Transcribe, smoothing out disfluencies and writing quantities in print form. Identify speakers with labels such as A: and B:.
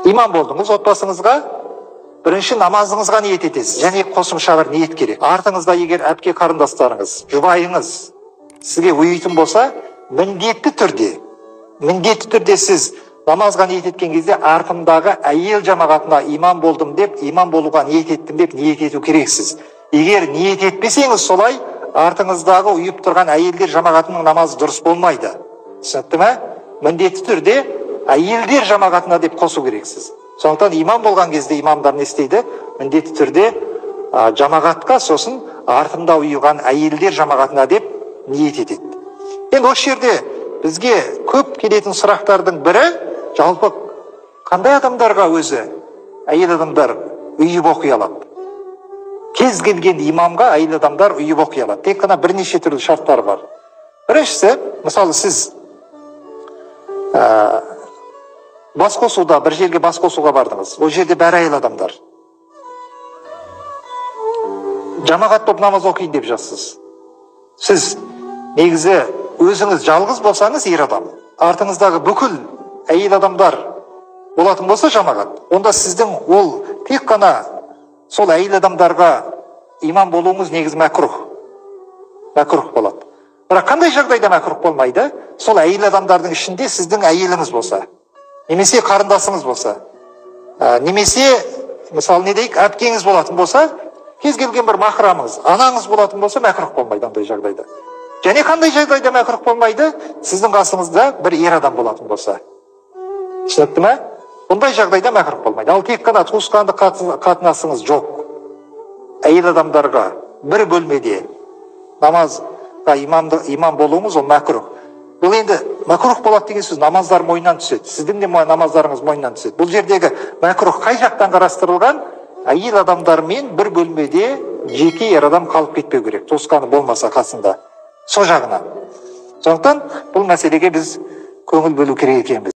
A: имам болдыңыз, отбасыңызға бірінші намазыңызға ниет етесіз, және қосымша бір ниет керек. Артыңызда егер әпке қарындастарыңыз, жұбайыңыз сізге ұйитын болса, міндетті түрде сіз намазға ниет еткен кезде артымдағы әйел жамағатына имам болдым деп, имам болуға ниет еттім деп ниет ету керексіз. Егер ниет етпесеңіз солай, артыңыздағы ұйып тұрған әйелдер жамағатының намазы дұрыс болмайды. Түсінікті ме? Міндетті түрде әйелдер жамағатына деп қосу керексіз. Сондықтан имам болған кезде имамдар не істейді? Міндетті түрде жамағатқа, сосын артында ұйыған әйелдер жамағатына деп ниет етеді. Енді осы жерде бізге көп келетін сұрақтардың бірі, жалпы қандай адамдарға өзі әйел адамдар ұйып оқи алады? Кез келген имамға әйел адамдар ұйып оқи алады. Тек қана бірнеше түрлі шарттар бар. Біріншісі, мысалы сіз бас қосуда, бір жерге бас қосуға бардыңыз. Ол жерде бәрі әйел адамдар. Жамағат боп намаз оқиын деп жатсыз. Сіз негізі өзіңіз жалғыз болсаңыз ер адам, артыңыздағы бүкіл әйел адамдар болатын болса жамағат, онда сіздің ол тек қана сол әйел адамдарға имам болуыңыз негіз мәкрух болады. Бірақ қандай жағдайда мәкрух болмайды? Сол әйел адамдардың ішінде сіздің әйеліңіз болса, немесе қарындасыңыз болса, немесе мысалы не дейік, әпкеңіз болатын болса, кез келген бір махрамыңыз, анаңыз болатын болса, мәкрух болмайды ондай жағдайда. Және қандай жағдайда мәкрух болмайды? Сіздің қасыңызда бір ер адам болатын болса. Түсінікті ме? Ондай жағдайда мәкрух болмайды. Ал тек қана туысқандық қатынасыңыз жоқ, әйел адамдарға бір бөлмеде намазға имам болуыңыз, ол мәкрух. Бұл енді мәкрух болады деген сөз, намаздар мойнынан түседі. Сіздің де намаздарыңыз мойнынан түседі. Бұл жердегі мәкрух қай жақтан қарастырылған? Әйел адамдармен бір бөлмеде жеке ер адам қалып кетпеу керек, туысқаны болмаса қасында. Сол жағынан. Сондықтан бұл мәселеге біз көңіл бөлу керек екенбіз.